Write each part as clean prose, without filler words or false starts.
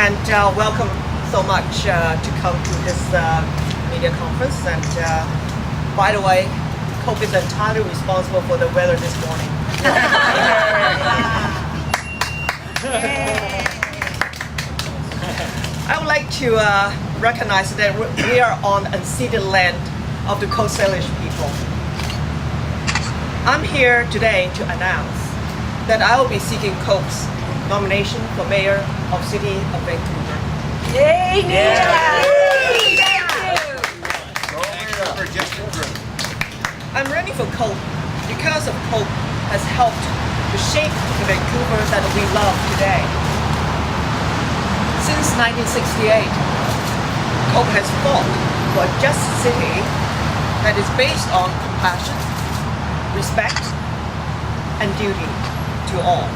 and welcome so much to come to this media conference. And by the way, Coke is entirely responsible for the weather this morning. I would like to recognize that we are on unceded land of the Coast Salish people. I'm here today to announce that I will be seeking Coke's nomination for Mayor of City of Vancouver. Yay, Meena! I'm running for Coke because of Coke has helped to shape the Vancouver that we love today. Since 1968, Coke has fought for a just city that is based on compassion, respect, and duty to all.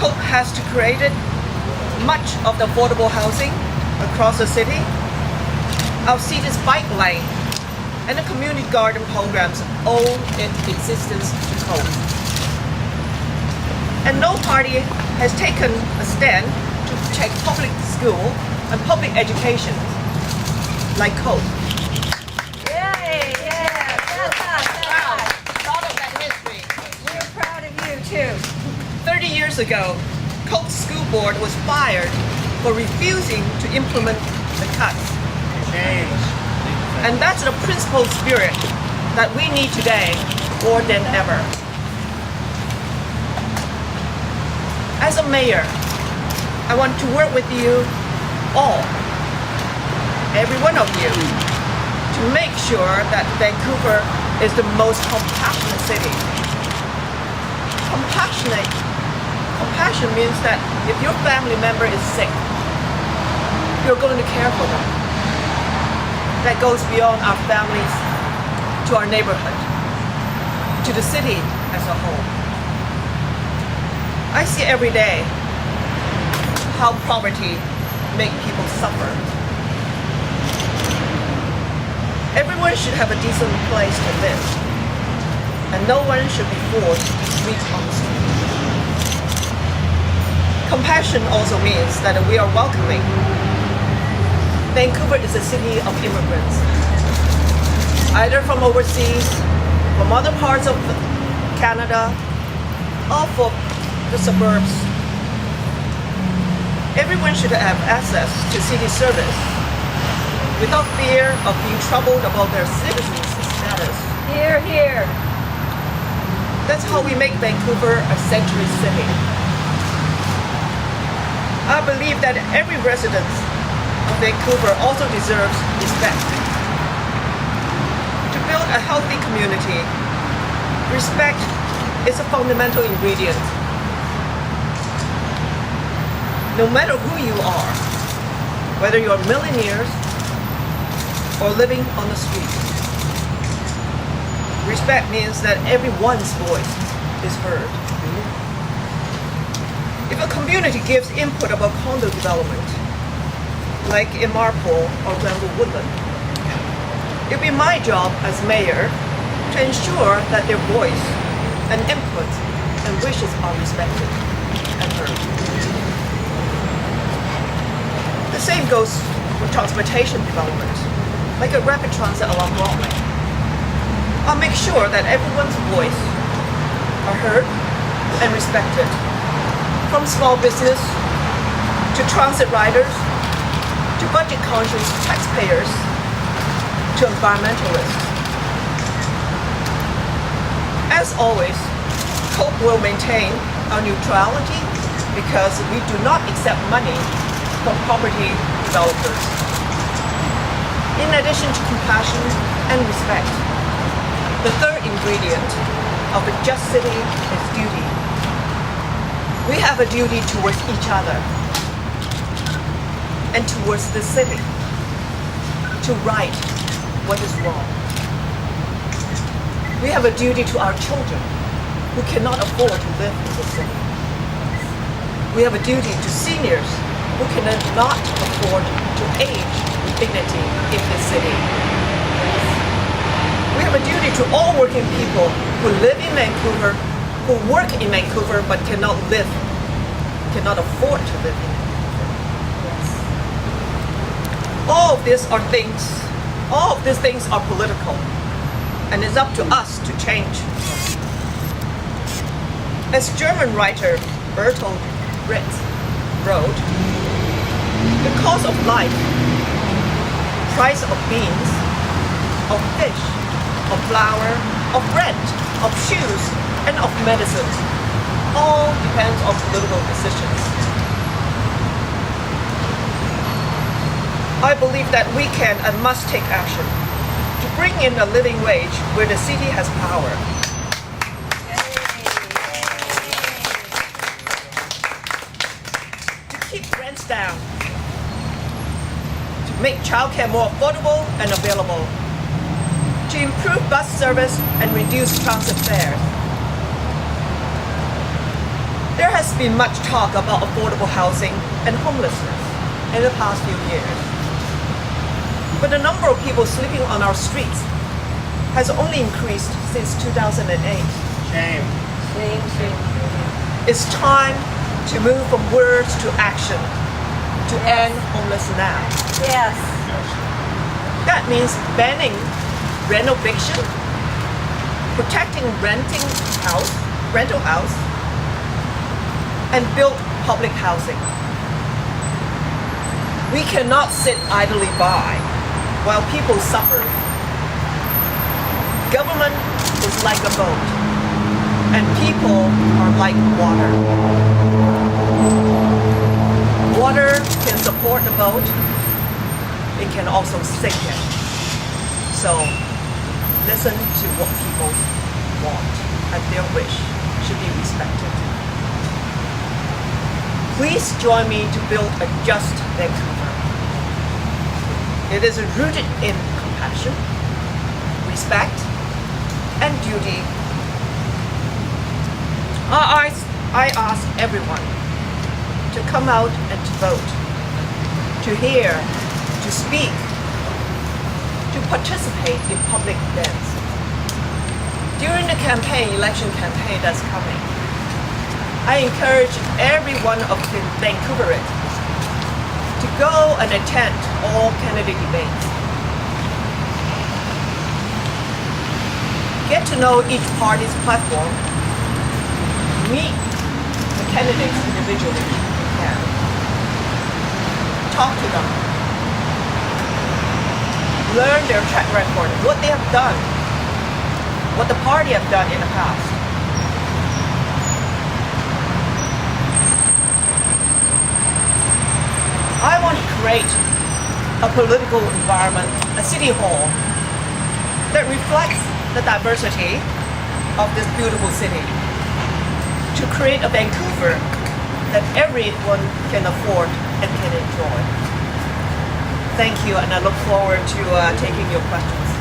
Coke has created much of the affordable housing across the city. Our city's bike lane and the community garden programs owe its existence to Coke. And no party has taken a stand to protect public school and public education like Coke. Yay! Yeah! That's us! Proud of that history. We're proud of you too. 30 years ago, Coke's school board was fired for refusing to implement the cuts. And that's the principal spirit that we need today more than ever. As a mayor, I want to work with you all, every one of you, to make sure that Vancouver is the most compassionate city. Compassion means that if your family member is sick, you're going to care for them. That goes beyond our families, to our neighborhood, to the city as a whole. I see every day how poverty makes people suffer. Everyone should have a decent place to live, and no one should be forced to sleep on the street. Compassion also means that we are welcoming. Vancouver is a city of immigrants, either from overseas, from other parts of Canada, or from the suburbs. Everyone should have access to city service without fear of being troubled about their citizen's status. Here, here. That's how we make Vancouver a sanctuary city. I believe that every resident of Vancouver also deserves respect. To build a healthy community, respect is a fundamental ingredient. No matter who you are, whether you are millionaires or living on the street, respect means that everyone's voice is heard. If a community gives input about condo development, like in Marpole or Granville Woodland, it'll be my job as mayor to ensure that their voice and input and wishes are respected and heard. The same goes for transportation development, like a rapid transit along Broadway. I'll make sure that everyone's voice are heard and respected, from small business to transit riders, to budget-conscious taxpayers, to environmentalists. As always, Coke will maintain our neutrality because we do not accept money from property developers. In addition to compassion and respect, the third ingredient of a just city is duty. We have a duty towards each other and towards the city to right what is wrong. We have a duty to our children who cannot afford to live in the city. We have a duty to seniors who cannot afford to age with dignity in the city. We have a duty to all working people who live in Vancouver, who work in Vancouver but cannot live cannot afford to live in Vancouver. All of these things are political, and it's up to us to change. As German writer Bertolt Brecht wrote, the cost of life, price of beans, of fish, of flour, of rent, of shoes, and of medicines all depends on political decisions. I believe that we can and must take action to bring in a living wage where the city has power. To keep rents down, to make childcare more affordable and available, to improve bus service and reduce transit fares. There has been much talk about affordable housing and homelessness in the past few years. But the number of people sleeping on our streets has only increased since 2008. Shame. It's time to move from words to action to end homelessness now. Yes. That means banning rental eviction, protecting rental house, and build public housing. We cannot sit idly by while people suffer. Government is like a boat, and people are like water. Water can support the boat, it can also sink it. So listen to what people want, and their wish should be respected. Please join me to build a just Vancouver. It is rooted in compassion, respect, and duty. I ask everyone to come out and to vote, to hear, to speak, to participate in public events. During the election campaign that's coming, I encourage every one of the Vancouverites to go and attend all candidate debates. Get to know each party's platform, meet the candidates individually if you can. Talk to them. Learn their track record, what they have done, what the party have done in the past. I want to create a political environment, a city hall, that reflects the diversity of this beautiful city. To create a Vancouver that everyone can afford and can enjoy. Thank you, and I look forward to taking your questions.